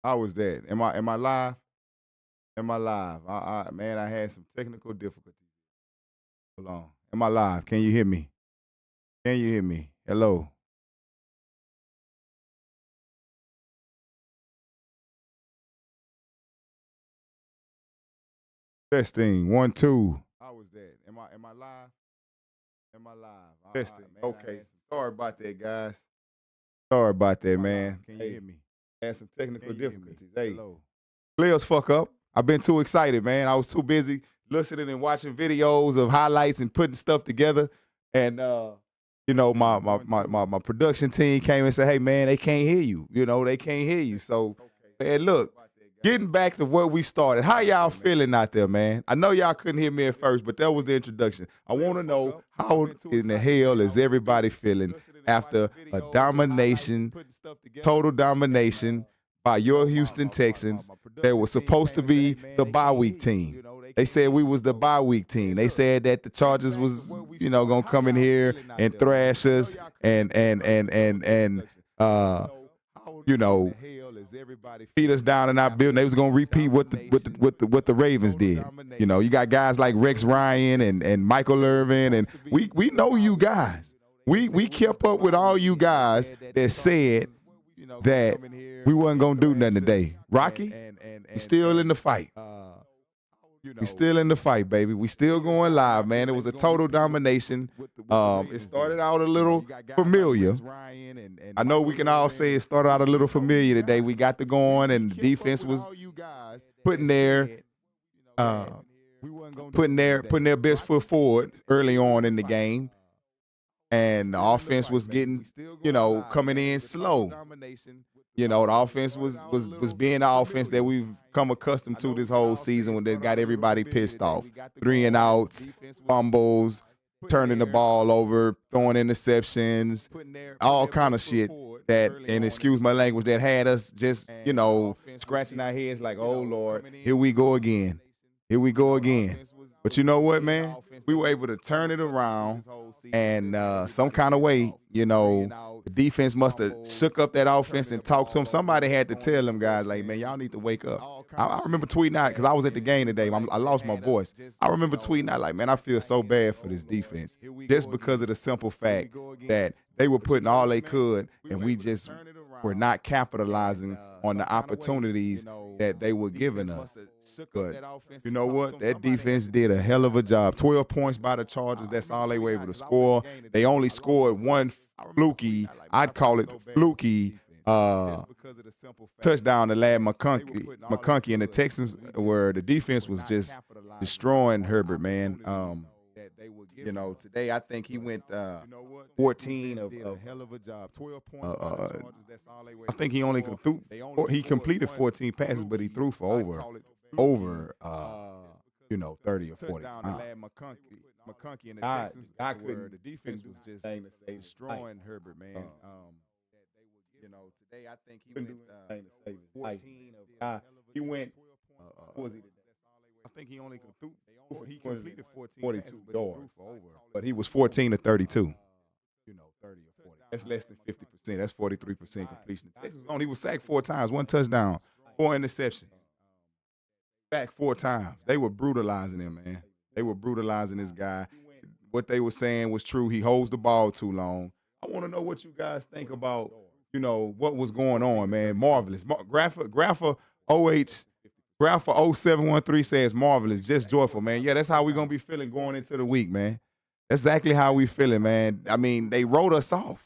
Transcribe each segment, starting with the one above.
How was that? Am I live? Am I live? Man, I had some technical difficulties. Hold on. Am I live? Can you hear me? Can you hear me? Hello. Testing. 1, 2. How was that? Am I live? Am I live? Testing. Okay. Sorry about that, guys. Sorry about that, man. Can you hear me? Had some technical difficulties. Hey. Hello. Players fuck up. I've been too excited, man. I was too busy listening and watching videos of highlights and putting stuff together. And my production team came and said, "Hey, man, they can't hear you. They can't hear you." So, man, look, getting back to where we started. How y'all feeling out there, man? I know y'all couldn't hear me at first, but that was the introduction. I want to know how in the hell is everybody feeling after a domination, total domination by your Houston Texans that was supposed to be the bye week team. They said we was the bye week team. They said that the Chargers was, gonna come in here and thrash us and beat us down in our building. They was gonna repeat what the Ravens did. You got guys like Rex Ryan and Michael Irvin, and we know you guys. We kept up with all you guys that said that we wasn't gonna do nothing today. Rocky, we still in the fight. We still in the fight, baby. We still going live, man. It was a total domination. It started out a little familiar. I know we can all say it started out a little familiar today. We got to going, and the defense was putting their putting their best foot forward early on in the game. And the offense was getting, coming in slow. The offense was being the offense that we've come accustomed to this whole season when they got everybody pissed off. 3 and outs, fumbles, turning the ball over, throwing interceptions, all kind of shit that, and excuse my language, that had us just, scratching our heads like, oh, Lord, here we go again. Here we go again. But you know what, man? We were able to turn it around, and some kind of way, the defense must have shook up that offense and talked to them. Somebody had to tell them guys, like, man, y'all need to wake up. I remember tweeting out, because I was at the game today. I lost my voice. I remember tweeting out, like, man, I feel so bad for this defense, just because of the simple fact that they were putting all they could, and we just were not capitalizing on the opportunities that they were giving us. But you know what? That defense did a hell of a job. 12 points by the Chargers. That's all they were able to score. They only scored one fluky, I'd call it fluky, touchdown to Lad McConkey and the Texans, where the defense was just destroying Herbert, man. Today I think he went 14 of a hell of a job. 12 points. I think he completed 14 passes, but he threw for over 30 or 40 times. McConkey and the Texans, where the defense was just destroying Herbert, man. Today I think he went 14 of he went what was he today? I think he only he completed 14 yards, but he was 14 to 32. 30 or 40. That's less than 50%. That's 43% completion. Texas he was sacked 4 times, 1 touchdown, 4 interceptions. Back 4 times. They were brutalizing him, man. They were brutalizing this guy. What they were saying was true. He holds the ball too long. I want to know what you guys think about, what was going on, man. Marvelous. Grapher OH, Grapher 0713 says marvelous, just joyful, man. Yeah, that's how we're going to be feeling going into the week, man. That's exactly how we feeling, man. I mean, they wrote us off.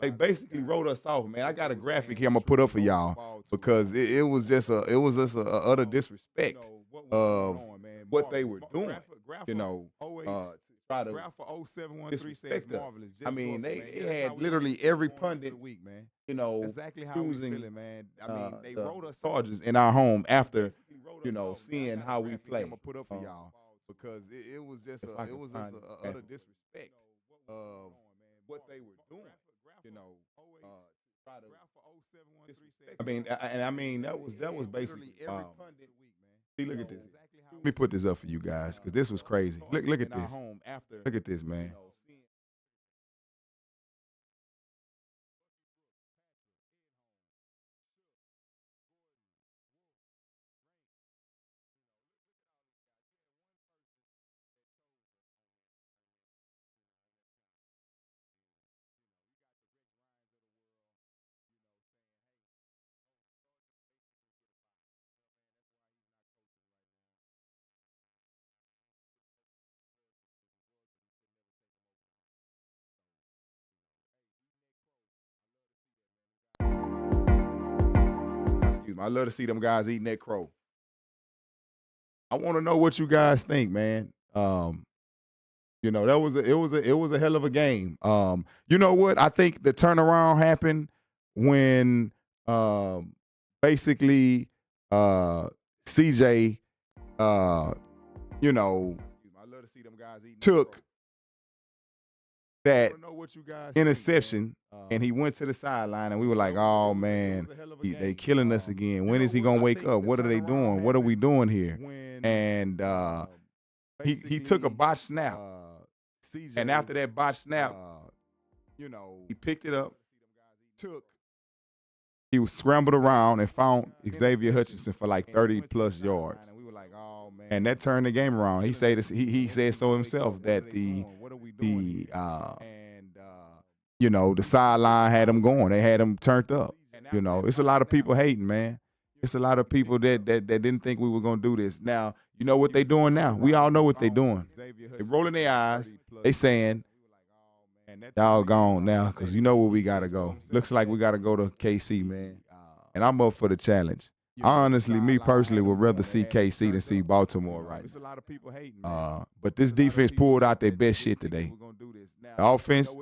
They basically wrote us off, man. I got a graphic here I'm gonna put up for y'all because it was just a utter disrespect of what they were doing. Try to disrespect us. I mean, they had literally every pundit, exactly how we feeling, man. I mean, they wrote us Chargers in our home after, seeing how we play. I'm gonna put up for y'all because it was just a utter disrespect of what they were doing. Try to I mean, that was basically see, look at this. Let me put this up for you guys because this was crazy. Look at this. Look at this, man. I love to see them guys eating that crow. I want to know what you guys think, man. That was a hell of a game. You know what? I think the turnaround happened when basically CJ took that interception and he went to the sideline and we were like, oh man, they killing us again. When is he gonna wake up? What are they doing? What are we doing here? And he took a botched snap. And after that botched snap, he picked it up, he was scrambled around and found Xavier Hutchinson for like 30+ yards. And that turned the game around. He said so himself that the sideline had him going. They had him turned up. It's a lot of people hating, man. It's a lot of people that didn't think we were gonna do this. Now, you know what they doing now? We all know what they doing. They rolling their eyes. They saying, y'all gone now, because you know where we gotta go. Looks like we gotta go to KC, man. And I'm up for the challenge. Honestly, me personally would rather see KC than see Baltimore right now. But this defense pulled out their best shit today. The offense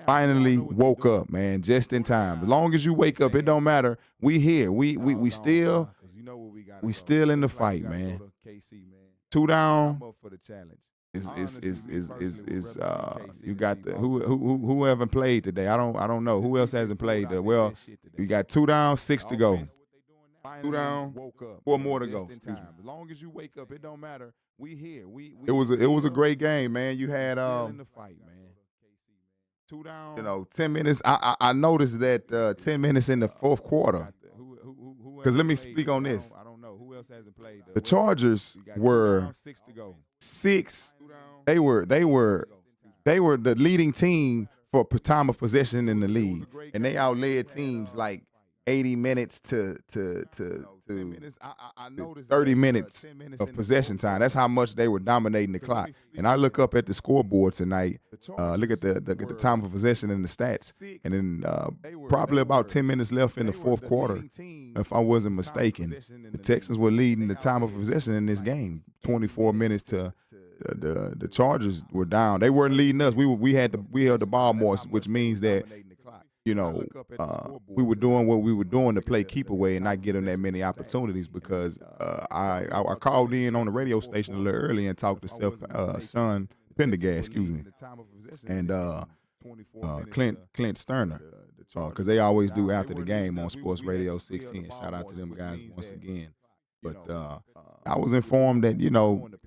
finally woke up, man, just in time. As long as you wake up, it don't matter. We here. We still in the fight, man. 2 down. You got who haven't played today? I don't know. Who else hasn't played? Well, you got 2 down, 6 to go. 2 down, 4 more to go. As long as you wake up, it don't matter. We here. It was a great game, man. You had in the fight, man. 2 down. 10 minutes. I noticed that 10 minutes in the fourth quarter. Because let me speak on this. I don't know who else hasn't played. The Chargers were 6. They were the leading team for time of possession in the league, and they outled teams like 80 minutes to 30 minutes of possession time. That's how much they were dominating the clock. And I look up at the scoreboard tonight, look at the time of possession and the stats, and then probably about 10 minutes left in the fourth quarter, if I wasn't mistaken. The Texans were leading the time of possession in this game, 24 minutes to the Chargers were down. They weren't leading us. We held the ball more, which means that we were doing what we were doing to play keep away and not get them that many opportunities, because I called in on the radio station a little early and talked to Sean Pendergast, and Clint Sterner, because they always do after the game on Sports Radio 16. Shout out to them guys once again. But I was informed that,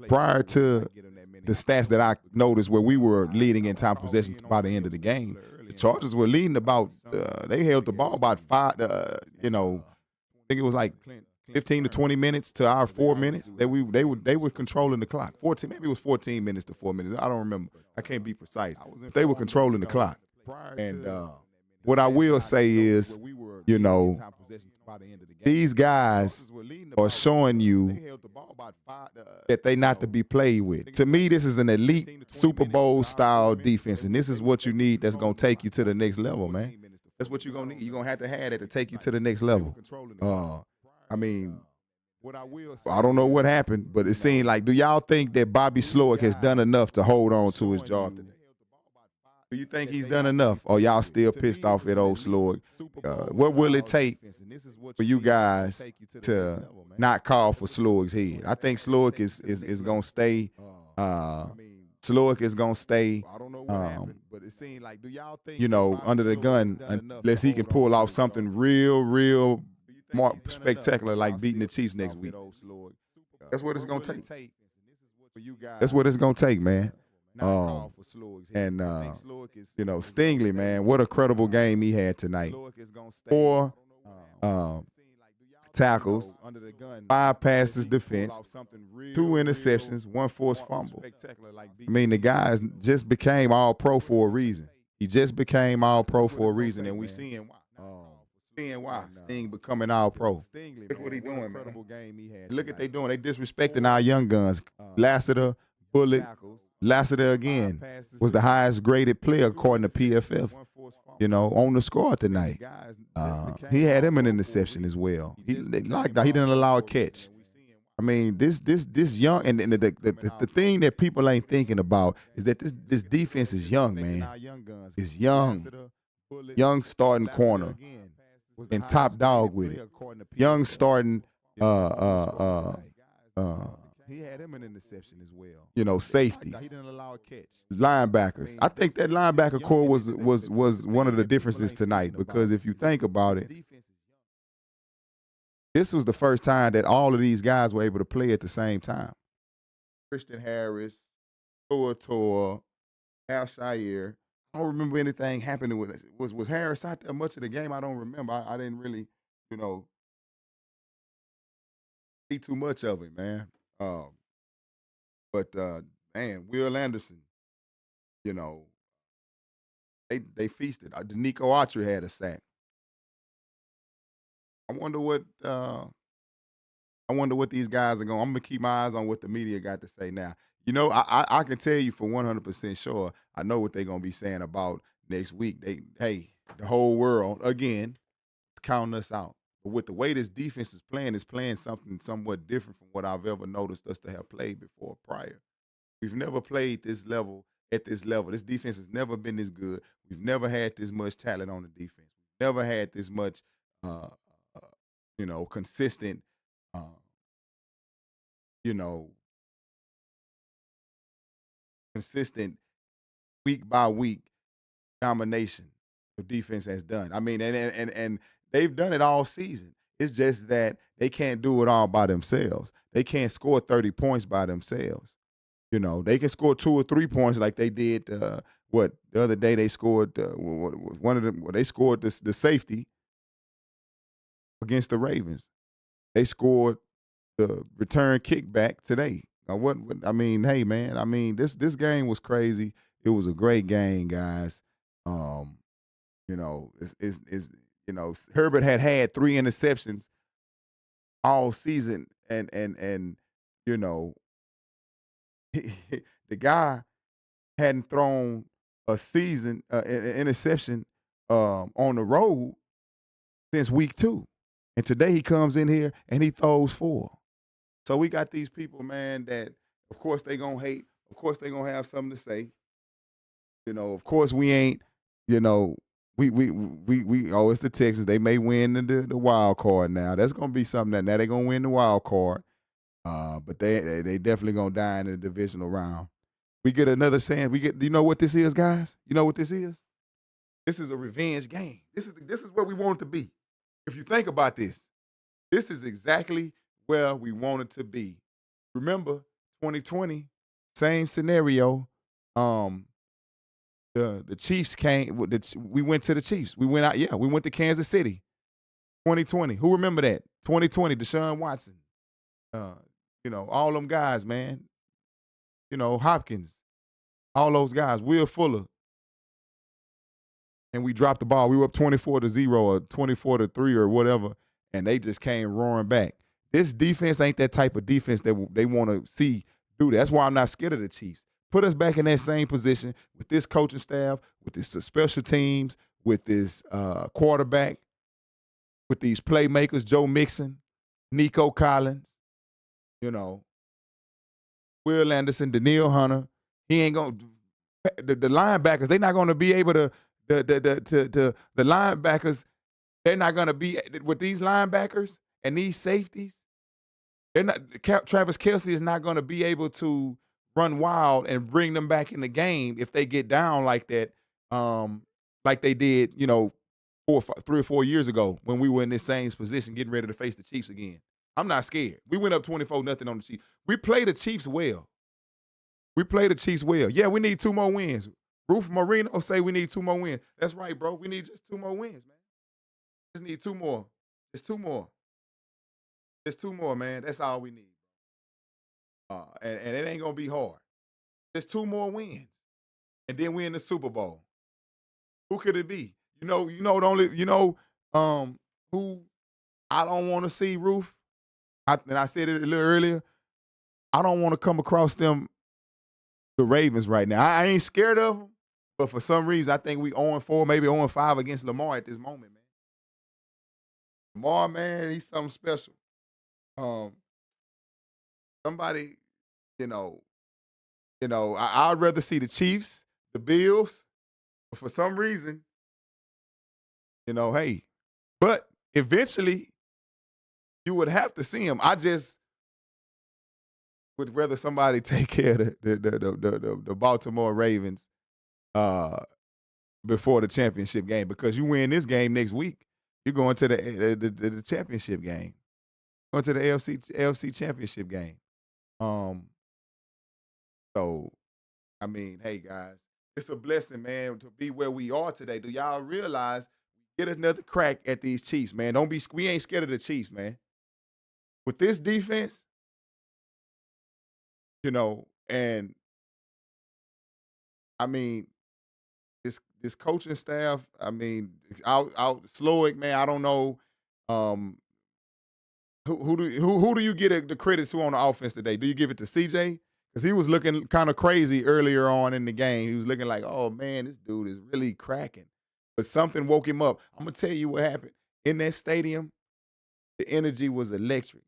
prior to the stats that I noticed where we were leading in time possession by the end of the game, the Chargers were leading about, they held the ball about 5, I think it was like 15 to 20 minutes to our 4 minutes. They were controlling the clock. 14, maybe it was 14 minutes to 4 minutes. I don't remember. I can't be precise. But they were controlling the clock. And what I will say is, these guys are showing you that they're not to be played with. To me, this is an elite Super Bowl style defense, and this is what you need that's going to take you to the next level, man. That's what you're going to need. You're going to have that to take you to the next level. I don't know what happened, but it seemed like, do y'all think that Bobby Slowick has done enough to hold on to his job today? Do you think he's done enough, or y'all still pissed off at old Slowick? What will it take for you guys to not call for Slowick's head? I think Slowick is going to stay. Slowick is going to stay, under the gun unless he can pull off something real more spectacular, like beating the Chiefs next week. That's what it's going to take. That's what it's going to take, man. Stingley, man, what a credible game he had tonight. 4 tackles, 5 passes defense, 2 interceptions, 1 forced fumble. I mean, the guy just became all-pro for a reason. He just became all-pro for a reason, and we seeing why. Sting becoming all-pro. Look what he doing, man. Look what they doing. They disrespecting our young guns. Lassiter, Bullock. Lassiter again was the highest graded player according to PFF. on the score tonight. He had him an interception as well. He didn't allow a catch. I mean, this young and the thing that people ain't thinking about is that this defense is young, man. It's young starting corner and top dog with it. Young starting he had him an interception as well. Safeties. He didn't allow a catch. Linebackers. I think that linebacker core was one of the differences tonight, because if you think about it, this was the first time that all of these guys were able to play at the same time. Christian Harris, Tor, Al Shire. I don't remember anything happening with it. Was Harris out there much of the game? I don't remember. I didn't really, see too much of it, man. But man, Will Anderson, they feasted. Danico Autry had a sack. I wonder what these guys are going. I'm gonna keep my eyes on what the media got to say now. I can tell you for 100% sure. I know what they're gonna be saying about next week. The whole world again is counting us out. But with the way this defense is playing something somewhat different from what I've ever noticed us to have played before prior. We've never played this level at this level. This defense has never been this good. We've never had this much talent on the defense. We've never had this much, consistent, consistent week by week domination the defense has done. I mean, and they've done it all season. It's just that they can't do it all by themselves. They can't score 30 points by themselves. They can score 2 or 3 points like they did. The other day they scored one of them. They scored the safety against the Ravens. They scored the return kickback today. I mean, hey man. I mean, this game was crazy. It was a great game, guys. Herbert had 3 interceptions all season, and the guy hadn't thrown a season an interception on the road since week 2, and today he comes in here and he throws 4. So we got these people, man, that of course they gonna hate. Of course they gonna have something to say. Of course we ain't. We it's the Texans. They may win the wild card now. That's gonna be something that now they're gonna win the wild card. But they definitely gonna die in the divisional round. We get another chance. You know what this is, guys? You know what this is? This is a revenge game. This is where we want it to be. If you think about this is exactly where we want it to be. Remember, 2020, same scenario. The Chiefs came. We went to the Chiefs. We went out. Yeah, we went to Kansas City. 2020. Who remember that? 2020. Deshaun Watson. All them guys, man. Hopkins. All those guys. Will Fuller. And we dropped the ball. We were up 24-0 or 24-3 or whatever, and they just came roaring back. This defense ain't that type of defense that they want to see do that. That's why I'm not scared of the Chiefs. Put us back in that same position with this coaching staff, with this special teams, with this quarterback, with these playmakers, Joe Mixon, Nico Collins, Will Anderson, Daniil Hunter. He ain't going to – the linebackers, they're not going to be able to – the linebackers, they're not going to be – with these linebackers and these safeties, they're not – Travis Kelce is not going to be able to – run wild and bring them back in the game if they get down like that, like they did, 3 or 4 years ago when we were in this same position getting ready to face the Chiefs again. I'm not scared. We went up 24-0 on the Chiefs. We played the Chiefs well. Yeah, we need 2 more wins. Roof Marino say we need 2 more wins. That's right, bro. We need just 2 more wins, man. Just need 2 more. Just 2 more. Just 2 more, man. That's all we need. And it ain't gonna be hard. Just 2 more wins, and then we in the Super Bowl. Who could it be? Who I don't want to see, Roof. And I said it a little earlier. I don't want to come across them, the Ravens, right now. I ain't scared of them, But for some reason, I think we 0-4, maybe 0-5 against Lamar at this moment, man. Lamar, man, he's something special. Um, somebody, you know, I'd rather see the Chiefs, the Bills, but for some reason, hey, but eventually you would have to see him. I just would rather somebody take care of the Baltimore Ravens before the championship game, because you win this game next week, you're going to the championship game, going to the AFC championship game. So I mean, hey guys, it's a blessing, man, to be where we are today. Do y'all realize get another crack at these Chiefs, man? We ain't scared of the Chiefs, man. With this defense, and I mean, this coaching staff, I mean, out Slowick, man, I don't know. Who do you get the credit to on the offense today? Do you give it to CJ? Because he was looking kind of crazy earlier on in the game. He was looking like, oh man, this dude is really cracking. But something woke him up. I'm gonna tell you what happened in that stadium. The energy was electric.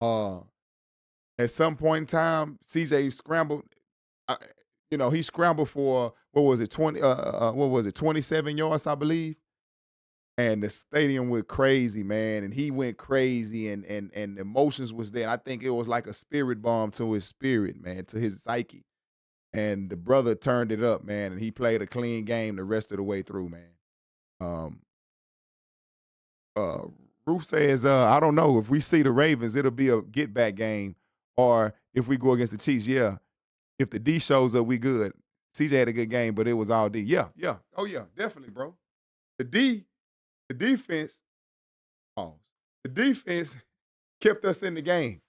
At some point in time, CJ scrambled. He scrambled for what was it, 27 yards, I believe. And the stadium went crazy, man. And he went crazy, and the emotions was there. I think it was like a spirit bomb to his spirit, man, to his psyche. And the brother turned it up, man, and he played a clean game the rest of the way through, man. Roof says, I don't know. If we see the Ravens, it'll be a get-back game. Or if we go against the Chiefs, yeah. If the D shows up, we good. CJ had a good game, but it was all D. Yeah. Oh, yeah, definitely, bro. The defense kept us in the game.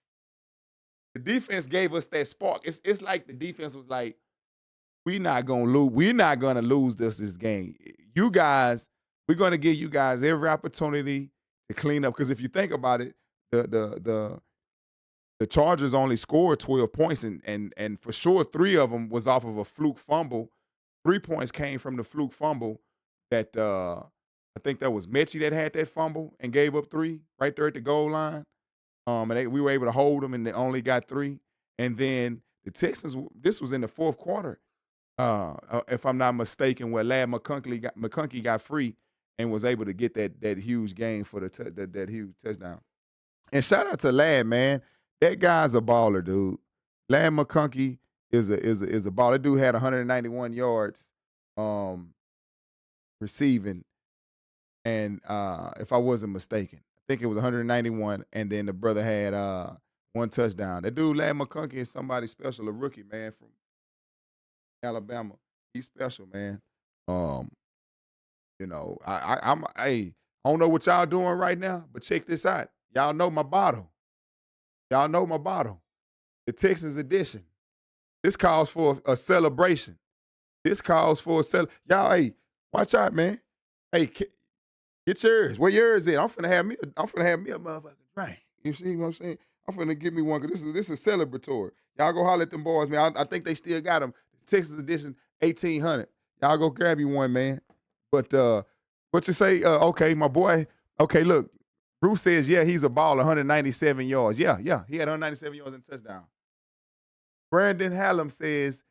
The defense gave us that spark. It's like the defense was like, we're not gonna lose. We're not gonna lose this game. You guys, we're gonna give you guys every opportunity to clean up. Because if you think about it, the Chargers only scored 12 points, and for sure 3 of them was off of a fluke fumble. 3 points came from the fluke fumble that I think that was Mechie that had that fumble and gave up 3 right there at the goal line. And we were able to hold them, and they only got 3. And then the Texans, this was in the fourth quarter, if I'm not mistaken, where Lad McConkey got free and was able to get that huge gain for that huge touchdown. And shout out to Lad, man. That guy's a baller, dude. Lad McConkey is a baller. That dude had 191 yards receiving, and if I wasn't mistaken, I think it was 191, and then the brother had 1 touchdown. That dude, Lad McConkey, is somebody special, a rookie, man, from Alabama. He's special, man. I don't know what y'all doing right now, but check this out. Y'all know my bottle. The Texans edition. This calls for a celebration. Y'all, hey, watch out, man. Hey, get yours. Where yours is? I'm finna have me a motherfucking drink. You see what I'm saying? I'm finna give me one, because this is celebratory. Y'all go holler at them boys, man. I think they still got them. Texas edition 1800. Y'all go grab you one, man. But what you say? Okay, my boy. Okay, look. Bruce says, yeah, he's a baller, 197 yards. Yeah, he had 197 yards and touchdown. Brandon Hallam says,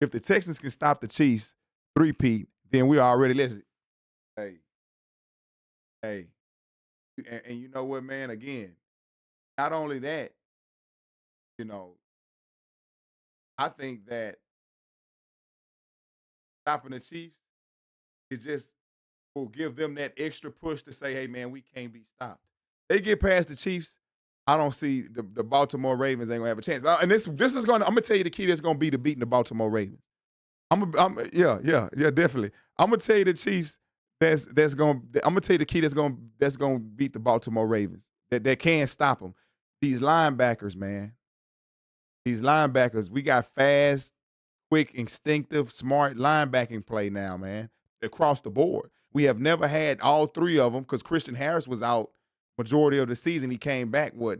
if the Texans can stop the Chiefs, three-peat, then we already listening. Hey. And you know what, man? Again, not only that, I think that stopping the Chiefs is just will give them that extra push to say, hey, man, we can't be stopped. They get past the Chiefs, I don't see the Baltimore Ravens ain't gonna have a chance. And this is gonna, I'm gonna tell you the key that's gonna be to beating the Baltimore Ravens. Yeah, definitely. I'm gonna tell you the Chiefs I'm gonna tell you the key that's gonna beat the Baltimore Ravens. That can't stop them. These linebackers, man. These linebackers, we got fast, quick, instinctive, smart linebacking play now, man, across the board. We have never had all 3 of them, because Christian Harris was out majority of the season. He came back, 2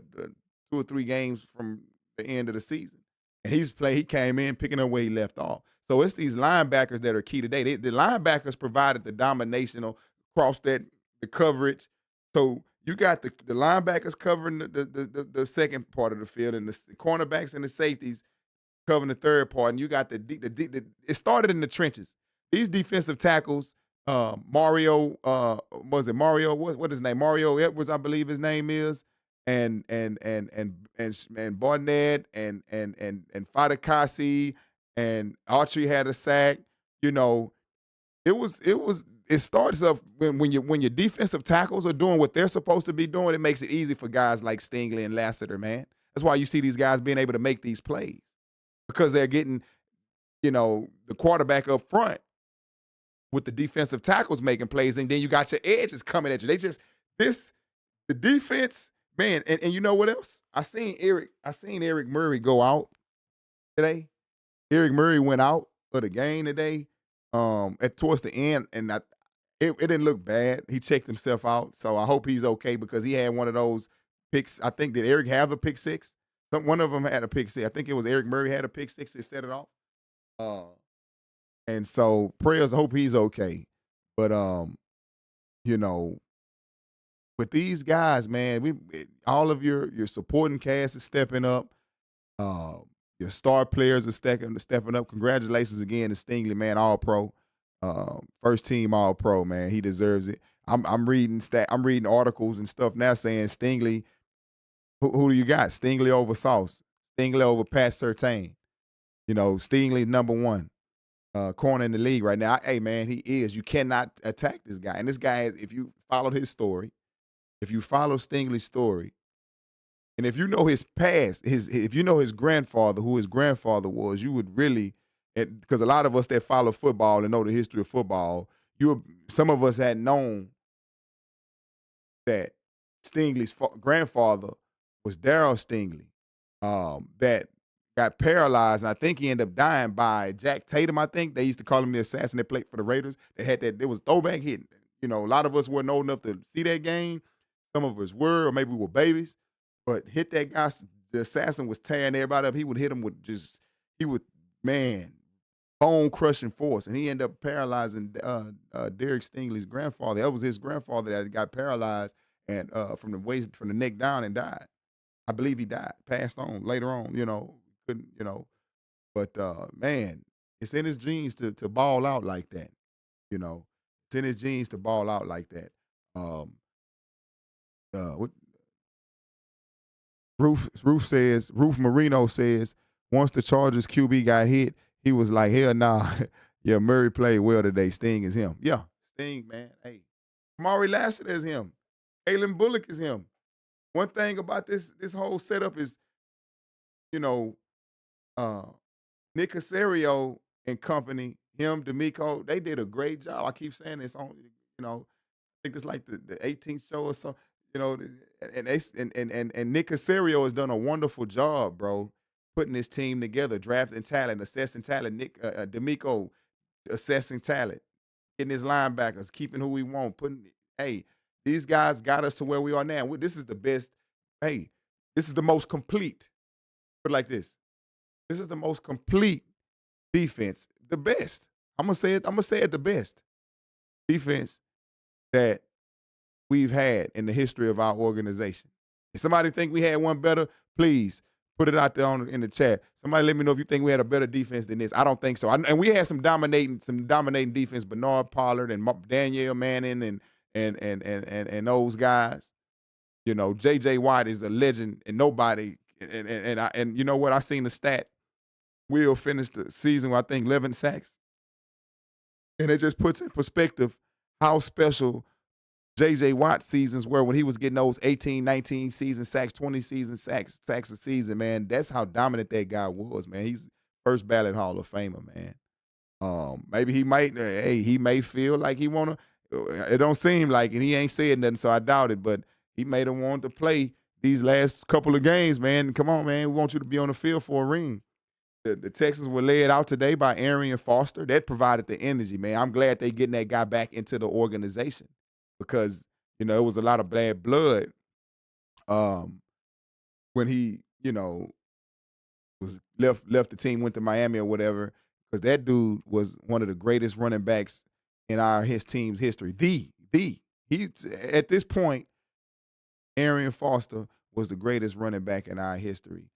or 3 games from the end of the season. And he came in picking up where he left off. So it's these linebackers that are key today. The linebackers provided the domination across the coverage. So you got the linebackers covering the second part of the field, and the cornerbacks and the safeties covering the third part. And you got it started in the trenches. These defensive tackles, Mario, was it Mario? What his name? Mario Edwards, I believe his name is, and Barnett and Fadakasi and Archie had a sack. You know, it starts up when your defensive tackles are doing what they're supposed to be doing. It makes it easy for guys like Stingley and Lassiter, man. That's why you see these guys being able to make these plays because they're getting, the quarterback up front with the defensive tackles making plays, and then you got your edges coming at you. The defense, man, and you know what else? I seen Eric Murray go out today. Eric Murray went out for the game today. Towards the end, and it didn't look bad. He checked himself out, so I hope he's okay because he had one of those picks. I think, did Eric have a pick six? One of them had a pick six. I think it was Eric Murray had a pick six that set it off. And so prayers, I hope he's okay. But with these guys, man, all of your supporting cast is stepping up. Your star players are stepping up. Congratulations again to Stingley, man, All Pro, first team All Pro, man. He deserves it. I'm reading articles and stuff now saying Stingley. Who do you got? Stingley over Sauce. Stingley over Pat Surtain. Stingley number one corner in the league right now. Hey, man, he is. You cannot attack this guy. And this guy, if you followed his story, if you follow Stingley's story, and if you know his past, if you know his grandfather, who his grandfather was, you would really, because a lot of us that follow football and know the history of football, some of us had known that Stingley's grandfather was Darryl Stingley, that got paralyzed, and I think he ended up dying by Jack Tatum. I think they used to call him the assassin that played for the Raiders. They had that. It was throwback hitting. A lot of us weren't old enough to see that game. Some of us were, or maybe we were babies. But hit that guy, the assassin was tearing everybody up. He would hit him with bone-crushing force. And he ended up paralyzing Derek Stingley's grandfather. That was his grandfather that got paralyzed and from the neck down and died. I believe he died, passed on later on, couldn't. But, man, it's in his genes to ball out like that, It's in his genes to ball out like that. Roof Marino says, once the Chargers QB got hit, he was like, hell nah. Yeah, Murray played well today. Sting is him. Yeah, Sting, man. Hey, Kamari Lassiter is him. Kalen Bullock is him. One thing about this whole setup is, Nick Caserio and company, him, D'Amico, they did a great job. I keep saying this on, I think it's like the 18th show or so. And Nick Caserio has done a wonderful job, bro, putting this team together, drafting talent, assessing talent. Nick D'Amico assessing talent, getting his linebackers, keeping who we want, these guys got us to where we are now. This is the best. Hey, this is the most complete. Put it like this. This is the most complete defense, the best. I'm gonna say it the best defense that we've had in the history of our organization. If somebody think we had one better, please put it out there in the chat. Somebody let me know if you think we had a better defense than this. I don't think so. And we had some dominating defense. Bernard Pollard and Danielle Manning and those guys. J.J. Watt is a legend, and nobody. And you know what? I seen the stat. Will finished the season with, I think, 11 sacks, and it just puts in perspective how special J.J. Watt seasons were when he was getting those 18, 19 season sacks, 20 season sacks a season, man. That's how dominant that guy was, man. He's first ballot Hall of Famer, man. Maybe he may feel like he want to. It don't seem like it. He ain't said nothing, so I doubt it. But he may have wanted to play these last couple of games, man. Come on, man. We want you to be on the field for a ring. The Texans were led out today by Arian Foster. That provided the energy, man. I'm glad they getting that guy back into the organization because, it was a lot of bad blood when he, was left the team, went to Miami or whatever, because that dude was one of the greatest running backs in his team's history. He at this point, Arian Foster was the greatest running back in our history.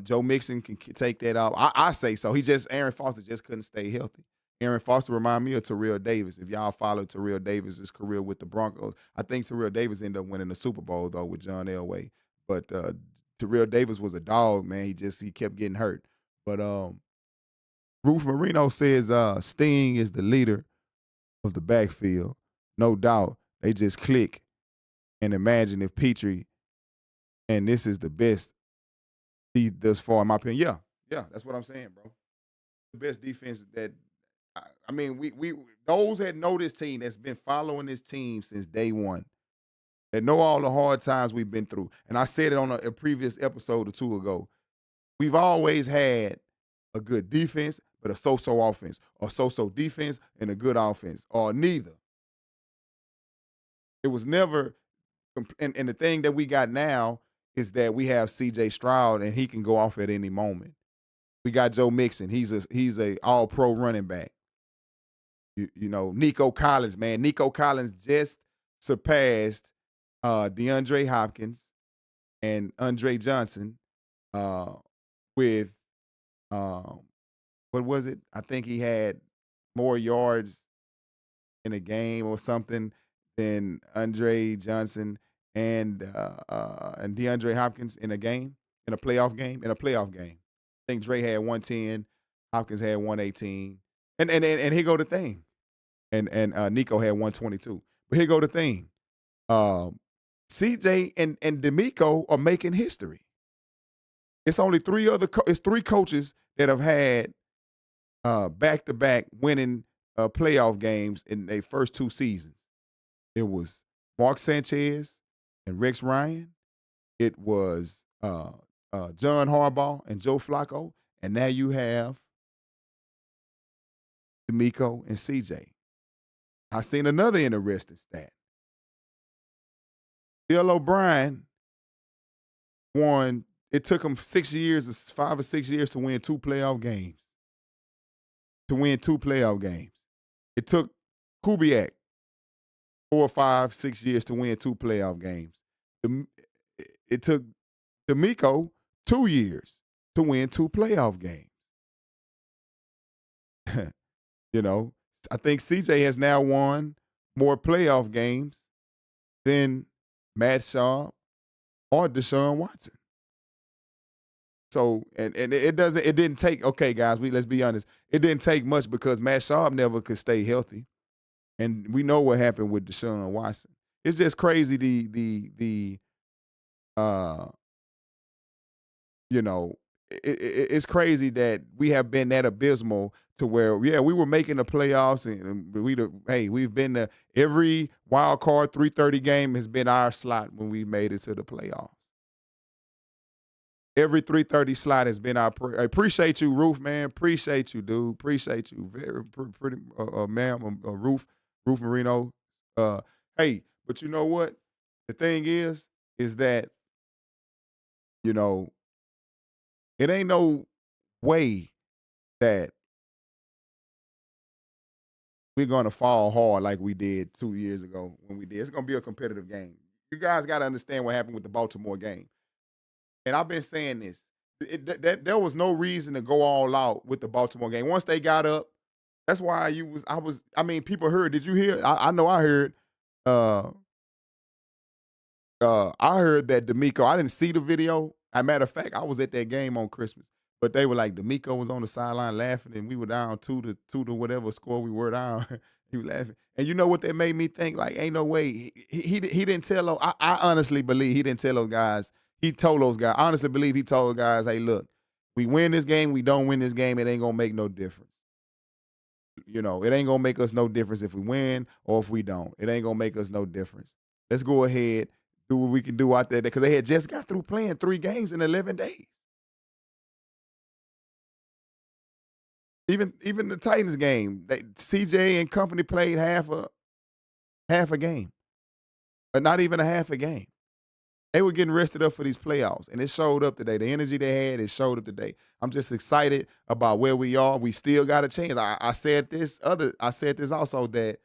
Joe Mixon can take that off. I say so. Aaron Foster just couldn't stay healthy. Aaron Foster remind me of Terrell Davis. If y'all follow Terrell Davis' career with the Broncos, I think Terrell Davis ended up winning the Super Bowl though with John Elway. But Terrell Davis was a dog, man. He kept getting hurt. But Ruth Marino says Sting is the leader of the backfield. No doubt. They just click and imagine if Petrie, and this is the best thus far, in my opinion. Yeah, that's what I'm saying, bro. The best defense that I mean, we those that know this team, that's been following this team since day one, that know all the hard times we've been through. And I said it on a previous episode or two ago. We've always had a good defense, but a so-so offense, or so-so defense and a good offense, or neither. It was never, and the thing that we got now is that we have C.J. Stroud, and he can go off at any moment. We got Joe Mixon. He's a all-pro running back. You know, Nico Collins, man. Nico Collins just surpassed DeAndre Hopkins and Andre Johnson with what was it? I think he had more yards in a game or something than Andre Johnson and DeAndre Hopkins in a playoff game. I think Dre had 110, Hopkins had 118. And here go the thing. And Nico had 122. But here go the thing. CJ and D'Amico are making history. It's only three coaches that have had back-to-back winning playoff games in their first two seasons. It was Mark Sanchez and Rex Ryan. It was John Harbaugh and Joe Flacco. And now you have D'Amico and CJ. I seen another interesting stat. Bill O'Brien won. It took him 5 or 6 years to win two playoff games. It took Kubiak 4 or 5, 6 years to win two playoff games. It took D'Amico 2 years to win two playoff games. You know, I think CJ has now won more playoff games than Matt Schaub or Deshaun Watson. So, and it didn't take, okay, guys, let's be honest. It didn't take much because Matt Schaub never could stay healthy. And we know what happened with Deshaun Watson. It's just crazy it's crazy that we have been that abysmal to where, yeah, we were making the playoffs and we've been to every wild card 3:30 game has been our slot when we made it to the playoffs. Every 3:30 slot has been our. I appreciate you, Ruth, man. Appreciate you, dude. Appreciate you, very pretty, ma'am, Ruth Marino. Hey, but you know what? The thing is that it ain't no way that we're gonna fall hard like we did 2 years ago when we did. It's gonna be a competitive game. You guys got to understand what happened with the Baltimore game. And I've been saying this. There was no reason to go all out with the Baltimore game. Once they got up, that's why people heard. Did you hear? I know I heard. I heard that D'Amico, I didn't see the video. As a matter of fact, I was at that game on Christmas. But they were like, D'Amico was on the sideline laughing, and we were down 2 to whatever score we were down. He was laughing. And you know what that made me think? Like, ain't no way. He didn't tell. I honestly believe he didn't tell those guys. He told those guys, I honestly believe he told the guys, hey, look, we win this game, we don't win this game, it ain't going to make no difference. It ain't going to make us no difference if we win or if we don't. It ain't going to make us no difference. Let's go ahead, do what we can do out there. Because they had just got through playing 3 games in 11 days. Even the Titans game, CJ and company played half a game. But not even a half a game. They were getting rested up for these playoffs, and it showed up today. The energy they had, it showed up today. I'm just excited about where we are. We still got a chance. I said this also, that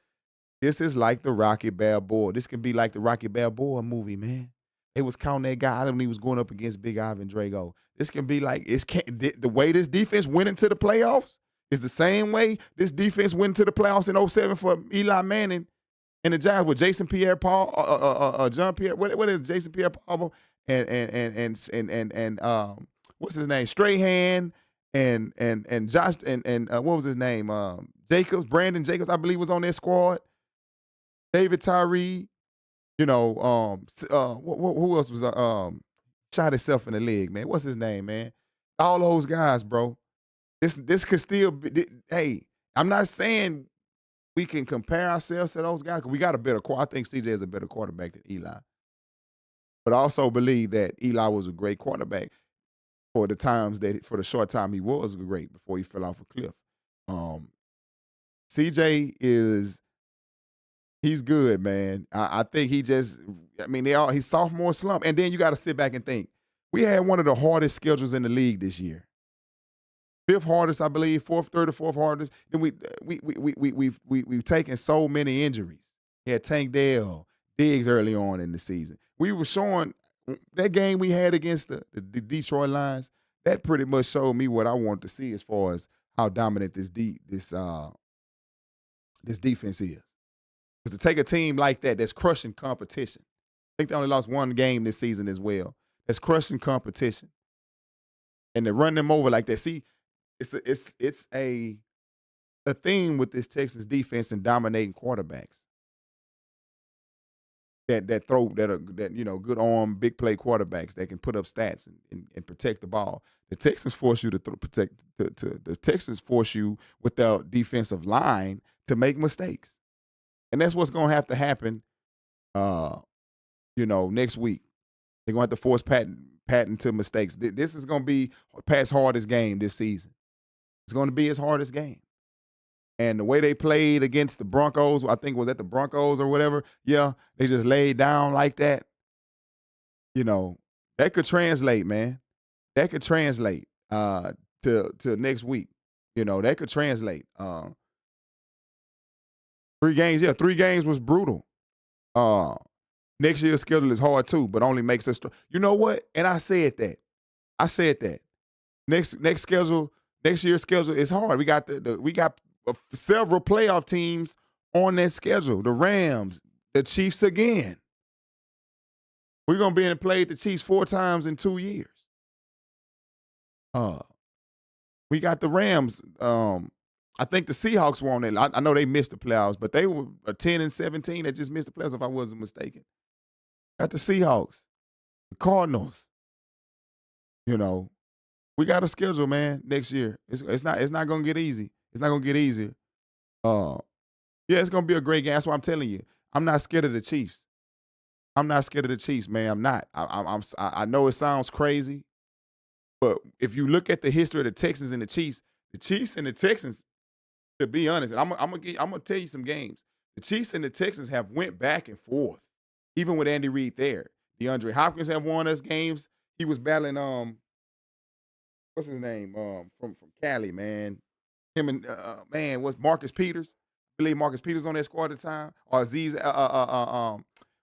this is like the Rocky Balboa. This can be like the Rocky Balboa movie, man. It was counting that guy out when he was going up against Big Ivan Drago. This can be like the way this defense went into the playoffs is the same way this defense went into the playoffs in '07 for Eli Manning and the Giants with Jason Pierre-Paul, John Pierre. What is Jason Pierre-Paul and what's his name? Strahan and Josh and what was his name? Brandon Jacobs, I believe, was on their squad. David Tyree, who else was shot himself in the leg, man? What's his name, man? All those guys, bro. This could still be. Hey, I'm not saying we can compare ourselves to those guys, because we got a better quarterback. I think CJ is a better quarterback than Eli. But I also believe that Eli was a great quarterback for the short time he was great before he fell off a cliff. CJ he's good, man. I think he's sophomore slump. And then you got to sit back and think. We had one of the hardest schedules in the league this year. Fifth hardest, I believe, third or fourth hardest. Then we've taken so many injuries. We had Tank Dell, Diggs early on in the season. We were showing that game we had against the Detroit Lions. That pretty much showed me what I wanted to see as far as how dominant this defense is. Because to take a team like that that's crushing competition. I think they only lost one game this season as well. That's crushing competition. And to run them over like that. See, it's a theme with this Texas defense and dominating quarterbacks. That good arm, big play quarterbacks that can put up stats and protect the ball. The Texans force you to protect. The Texans force you with their defensive line to make mistakes. And that's what's going to have to happen, next week. They're going to have to force Patton to mistakes. This is going to be Pat's hardest game this season. It's going to be his hardest game. And the way they played against the Broncos, I think was at the Broncos or whatever, yeah, they just laid down like that. That could translate, man. That could translate to next week. That could translate. 3 games, yeah, 3 games was brutal. Next year's schedule is hard too, but only makes us. You know what? And I said that. Next year's schedule is hard. We got several playoff teams on that schedule. The Rams, the Chiefs again. We're gonna be in and play the Chiefs 4 times in 2 years. We got the Rams. I think the Seahawks were on it. I know they missed the playoffs, but they were a 10-17 that just missed the playoffs, if I wasn't mistaken. Got the Seahawks, the Cardinals. We got a schedule, man, next year. It's not gonna get easy. It's not gonna get easier. It's gonna be a great game. That's why I'm telling you. I'm not scared of the Chiefs. I'm not scared of the Chiefs, man. I'm not. I know it sounds crazy, but if you look at the history of the Texans and the Chiefs and the Texans, to be honest, and I'm gonna tell you some games. The Chiefs and the Texans have went back and forth, even with Andy Reid there. DeAndre Hopkins have won us games. He was battling what's his name from Cali, man. Him and what's Marcus Peters? I believe Marcus Peters on that squad at the time. Or Aziz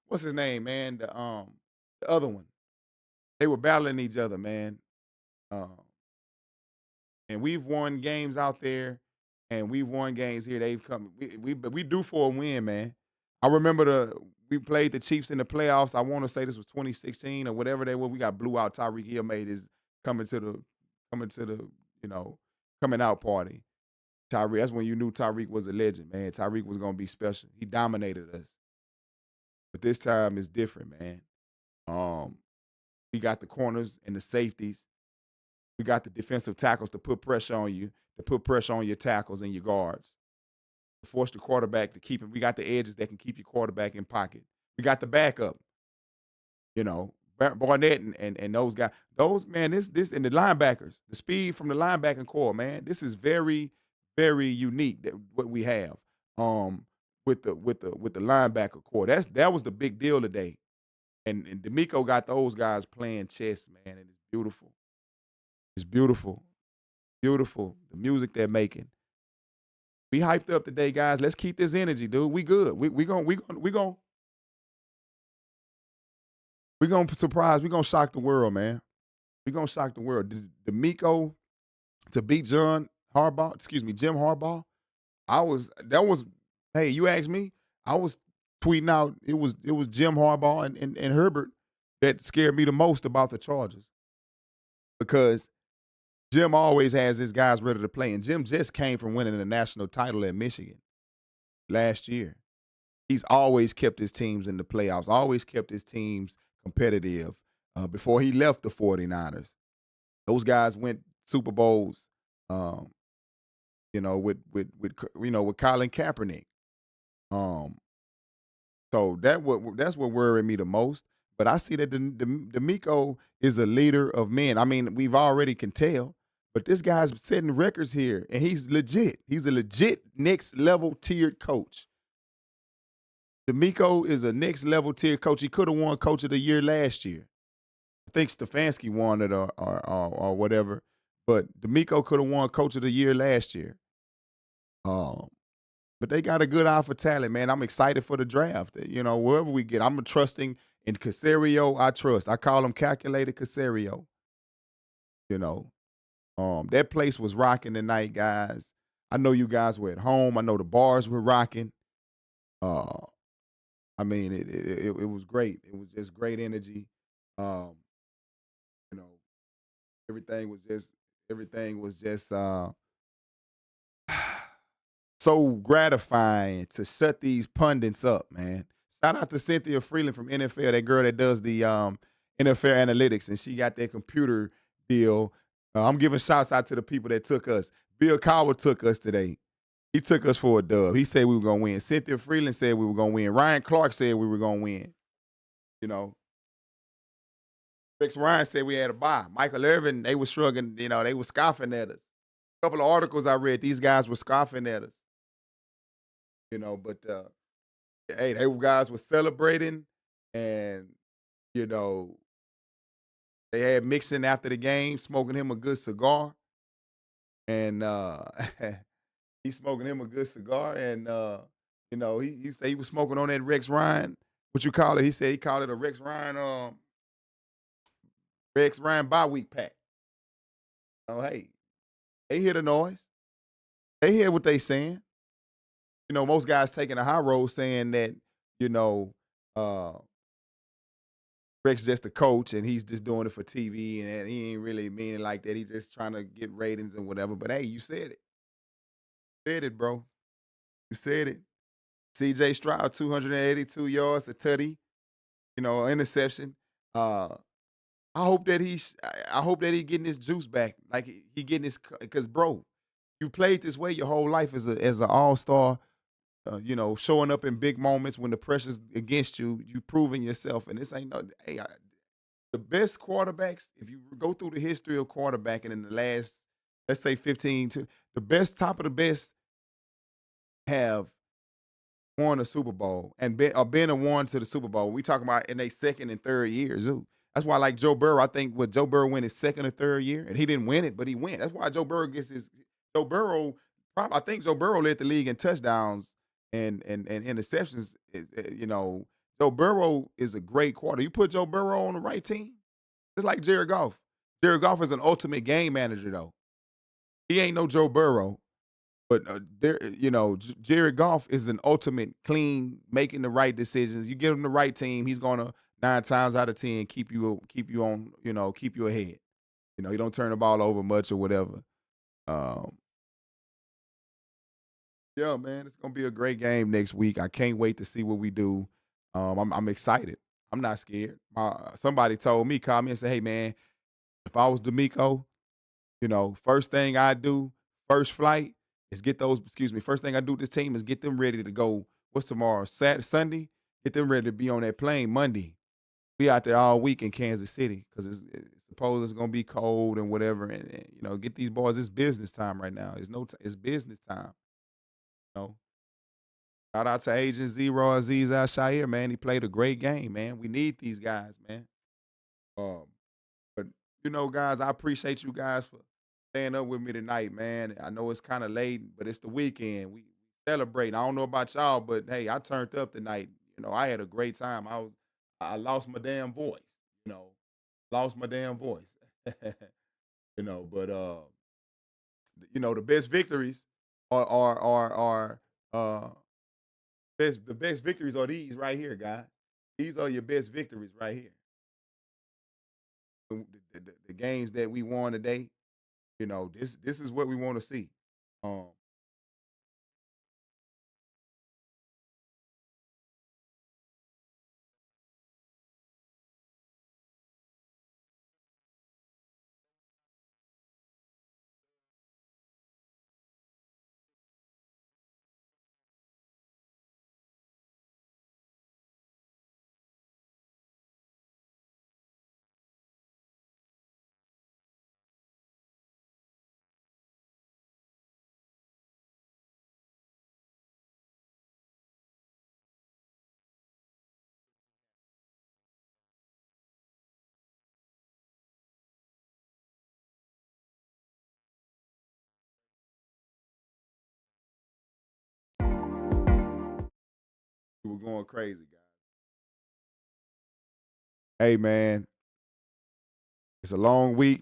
what's his name, man? The other one. They were battling each other, man. And we've won games out there, and we've won games here. They've come. We due for a win, man. I remember we played the Chiefs in the playoffs. I want to say this was 2016 or whatever they were. We got blew out. Tyreek Hill made his coming out party. Tyreek, that's when you knew Tyreek was a legend, man. Tyreek was gonna be special. He dominated us. But this time it's different, man. We got the corners and the safeties. We got the defensive tackles to put pressure on you, to put pressure on your tackles and your guards. To force the quarterback to keep him. We got the edges that can keep your quarterback in pocket. We got the backup. Barnett and those guys. Those, man, this and the linebackers, the speed from the linebacking core, man. This is very, very unique what we have. With the linebacker core. That was the big deal today. And D'Amico got those guys playing chess, man, and it's beautiful. It's beautiful. Beautiful. The music they're making. We hyped up today, guys. Let's keep this energy, dude. We good. We gonna surprise. We gonna shock the world, man. We gonna shock the world. D'Amico to beat Jim Harbaugh. Hey, you asked me, I was tweeting out it was Jim Harbaugh and Herbert that scared me the most about the Chargers. Because Jim always has his guys ready to play. And Jim just came from winning a national title at Michigan last year. He's always kept his teams in the playoffs, always kept his teams competitive before he left the 49ers. Those guys went Super Bowls, um, with Colin Kaepernick. Um, so that's what worried me the most. But I see that D'Amico is a leader of men. I mean, we've already can tell, but this guy's setting records here, and he's legit. He's a legit next level tiered coach. D'Amico is a next level tier coach. He could have won Coach of the Year last year. I think Stefanski won it or whatever, but D'Amico could have won Coach of the Year last year. But they got a good eye for talent, man. I'm excited for the draft. Wherever we get, I'm trusting in Caserio. I trust. I call him Calculated Caserio. That place was rocking tonight, guys. I know you guys were at home. I know the bars were rocking. I mean, it was great. It was just great energy. Um, you know, everything was just so gratifying to shut these pundits up, man. Shout out to Cynthia Freeland from NFL, that girl that does the NFL analytics, and she got that computer deal. I'm giving shouts out to the people that took us. Bill Cowher took us today. He took us for a dub. He said we were going to win. Cynthia Freeland said we were going to win. Ryan Clark said we were going to win. Rex Ryan said we had a bye. Michael Irvin, they were shrugging, they were scoffing at us. A couple of articles I read, these guys were scoffing at us. But hey, they guys were celebrating, and they had Mixon after the game, smoking him a good cigar. And he's smoking him a good cigar, and he said he was smoking on that Rex Ryan. What you call it? He said he called it a Rex Ryan byeweek pack. Oh, hey, they hear the noise. They hear what they saying. Most guys taking a high road saying that, uh, Rex just a coach and he's just doing it for TV and he ain't really meaning like that. He's just trying to get ratings and whatever. But hey, you said it. You said it, bro. You said it. CJ Stroud, 282 yards, a tutty, interception. I hope that he getting his juice back. Like he getting his, because bro, you played this way your whole life as an all-star. Showing up in big moments when the pressure's against you, you proving yourself. And this ain't no. Hey, the best quarterbacks, if you go through the history of quarterbacking in the last, let's say 15 to the best, top of the best have won a Super Bowl and been a one to the Super Bowl. We talking about in their second and third years. Ooh. That's why, like Joe Burrow, I think Joe Burrow win his second or third year, and he didn't win it, but he went. That's why Joe Burrow gets his. I think Joe Burrow led the league in touchdowns and interceptions. Joe Burrow is a great quarterback. You put Joe Burrow on the right team, just like Jared Goff. Jared Goff is an ultimate game manager, though. He ain't no Joe Burrow. But Jared Goff is an ultimate clean, making the right decisions. You give him the right team, he's gonna 9 times out of 10 keep you on, keep you ahead. He don't turn the ball over much or whatever. Yeah, man, it's gonna be a great game next week. I can't wait to see what we do. I'm excited. I'm not scared. Somebody told me, called me and said, "Hey, man, if I was D'Amico, first thing I do, first flight." First thing I do with this team is get them ready to go. What's tomorrow? Sunday? Get them ready to be on that plane Monday. Be out there all week in Kansas City because it's supposed it's going to be cold and whatever. And get these boys. It's business time right now. It's business time. You know? Shout out to Agent Zero Aziz Al Shair, man. He played a great game, man. We need these guys, man. Um, but guys, I appreciate you guys for staying up with me tonight, man. I know it's kind of late, but it's the weekend. We celebrate. I don't know about y'all, but hey, I turned up tonight. I had a great time. I lost my damn voice. You know, lost my damn voice. But the best victories are the best victories are these right here, guys. These are your best victories right here. The games that we won today, this is what we want to see. Um, we were going crazy, guys. Hey, man, it's a long week.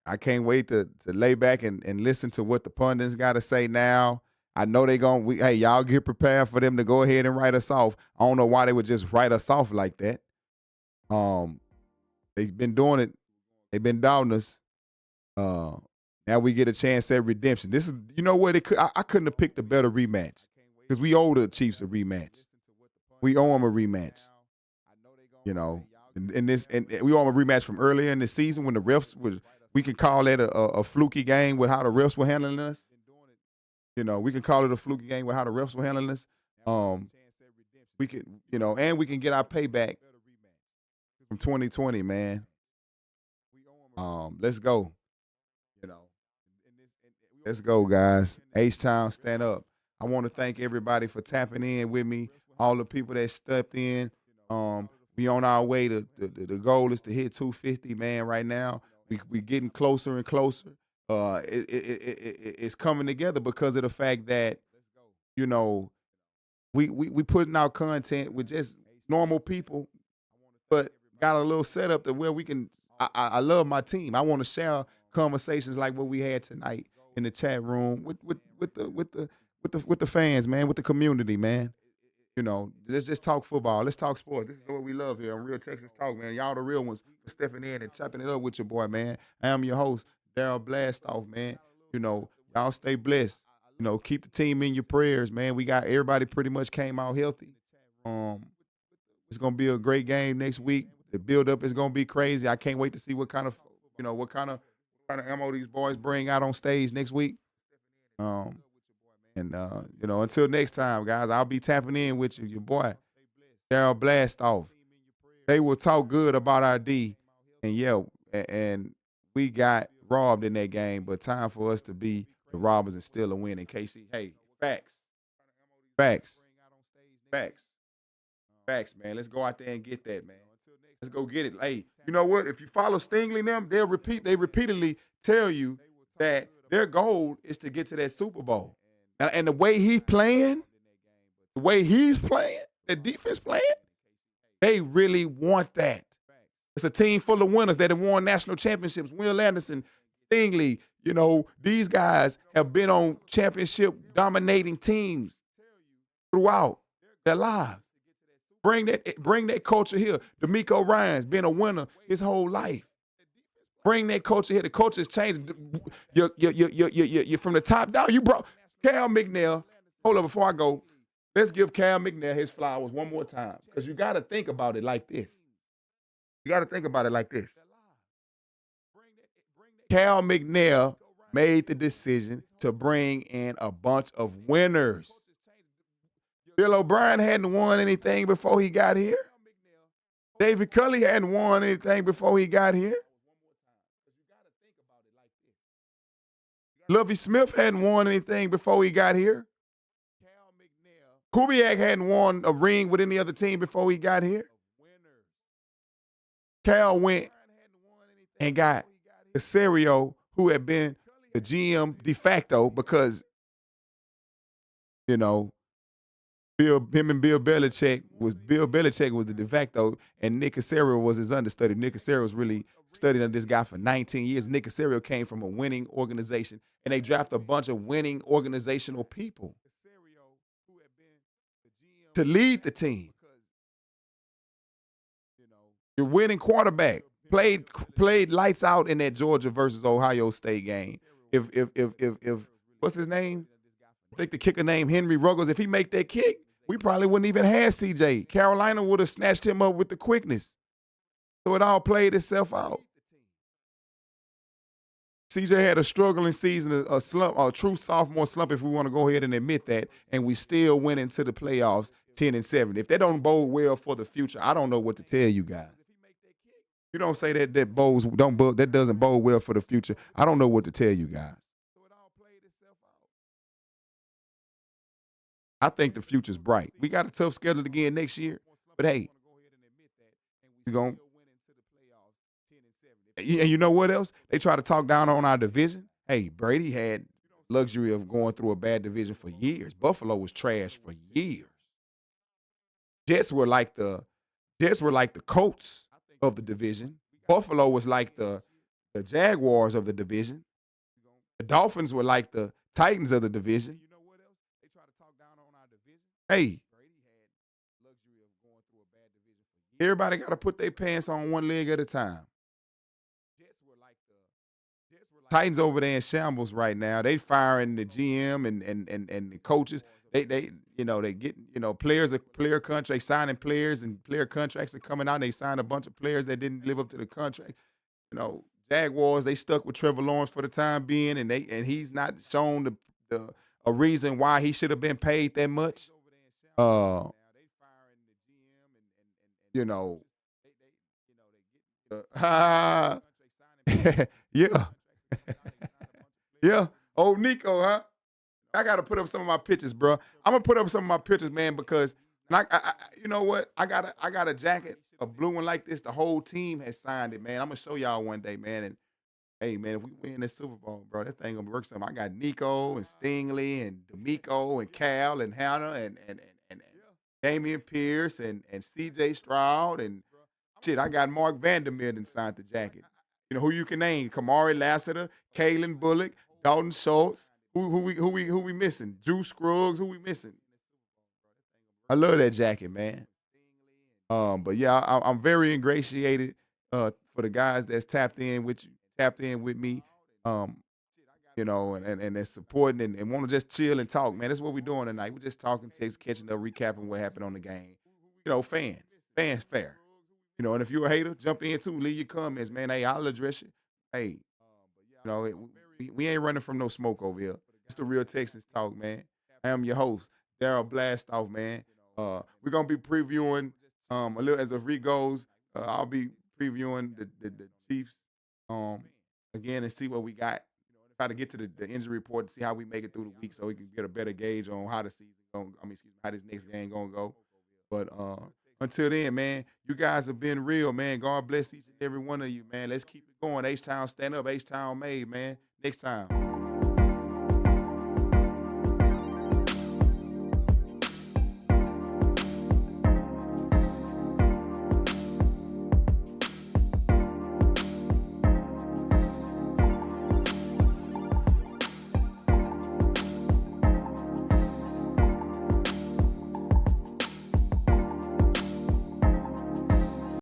I can't wait to lay back and listen to what the pundits got to say now. I know they going hey, y'all get prepared for them to go ahead and write us off. I don't know why they would just write us off like that. They've been doing it. They've been doubting us. Now we get a chance at redemption. This is, what? I couldn't have picked a better rematch because we owe the Chiefs a rematch. We owe them a rematch. And we owe them a rematch from earlier in the season when the refs was. We can call that a fluky game with how the refs were handling us. We can call it a fluky game with how the refs were handling us. We can, and we can get our payback from 2020, man. Let's go. Let's go, guys. H-Town, stand up. I want to thank everybody for tapping in with me, all the people that stepped in. We on our way to the goal is to hit 250, man, right now. We getting closer and closer. It's coming together because of the fact that, we putting out content with just normal people, but got a little setup to where we can. I love my team. I want to share conversations like what we had tonight in the chat room with the fans, man, with the community, man. Let's just talk football. Let's talk sports. This is what we love here on Ryl Texans Talk, man. Y'all the real ones for stepping in and chopping it up with your boy, man. I am your host, Darryl Blastoff, man. Y'all stay blessed. Keep the team in your prayers, man. We got everybody pretty much came out healthy. It's gonna be a great game next week. The build up is gonna be crazy. I can't wait to see what kind of ammo these boys bring out on stage next week. Until next time, guys, I'll be tapping in with you, your boy, Darryl Blastoff. They will talk good about our D, and we got robbed in that game, but time for us to be the robbers and still a win in KC. Hey, facts, man. Let's go out there and get that, man. Let's go get it. Hey, you know what? If you follow Stingley and them, they repeatedly tell you that their goal is to get to that Super Bowl. And the way he's playing, the defense playing, they really want that. It's a team full of winners that have won national championships. Will Anderson, Stingley, these guys have been on championship dominating teams throughout their lives. Bring that culture here. D'Amico Ryans been a winner his whole life. Bring that culture here. The culture has changed. You're from the top down. You brought Cal McNair. Hold on, before I go, let's give Cal McNair his flowers one more time because you got to think about it like this. Cal McNair made the decision to bring in a bunch of winners. Bill O'Brien hadn't won anything before he got here. David Culley hadn't won anything before he got here. Lovie Smith hadn't won anything before he got here. Kubiak hadn't won a ring with any other team before he got here. Cal went and got Caserio, who had been the GM de facto because, you know, Bill Belichick was the de facto, and Nick Caserio was his understudy. Nick Caserio was really studying under this guy for 19 years. Nick Caserio came from a winning organization, and they drafted a bunch of winning organizational people to lead the team. Your winning quarterback played lights out in that Georgia versus Ohio State game. If what's his name? I think the kicker named Henry Ruggles. If he make that kick, we probably wouldn't even have CJ. Carolina would have snatched him up with the quickness. So it all played itself out. CJ had a struggling season, a slump, a true sophomore slump, if we want to go ahead and admit that, and we still went into the playoffs 10-7. If that don't bode well for the future, I don't know what to tell you guys. You don't say that that doesn't bode well for the future. I don't know what to tell you guys. I think the future's bright. We got a tough schedule again next year, but hey, we're going. And you know what else? They try to talk down on our division. Hey, Brady had luxury of going through a bad division for years. Buffalo was trash for years. Jets were like the Colts of the division. Buffalo was like the Jaguars of the division. The Dolphins were like the Titans of the division. Hey, everybody got to put their pants on one leg at a time. Titans over there in shambles right now. They firing the GM and the coaches. They get player contracts, they signing players, and player contracts are coming out. And they signed a bunch of players that didn't live up to the contract. Jaguars, they stuck with Trevor Lawrence for the time being, and he's not shown a reason why he should have been paid that much. Yeah. Yeah. Oh, Nico, huh? I got to put up some of my pictures, bro. I'm going to put up some of my pictures, man, because you know what? I got a jacket, a blue one like this. The whole team has signed it, man. I'm going to show y'all one day, man. And hey, man, if we win this Super Bowl, bro, that thing going to work something. I got Nico and Stingley and D'Amico and Cal and Hannah and Damian Pierce and CJ Stroud and shit. I got Mark Vandermeer and signed the jacket. You know who you can name? Kamari Lassiter, Kalen Bullock, Dalton Schultz. Who we missing? Drew Scruggs. Who we missing? I love that jacket, man. But yeah, I'm very ingratiated for the guys that's tapped in with me. And they're supporting and want to just chill and talk, man. That's what we're doing tonight. We're just talking, catching up, recapping what happened on the game. Fans fair. And if you're a hater, jump in too. Leave your comments, man. Hey, I'll address you. Hey, we ain't running from no smoke over here. It's the Ryl Texans Talk, man. I am your host, Darryl Blastoff, man. We're gonna be previewing a little as the week goes. I'll be previewing the Chiefs again and see what we got. Try to get to the injury report and see how we make it through the week, so we can get a better gauge on how the season how this next game gonna go. But until then, man, you guys have been real, man. God bless each and every one of you, man. Let's keep it going. H-Town stand up. H-Town made, man. Next time.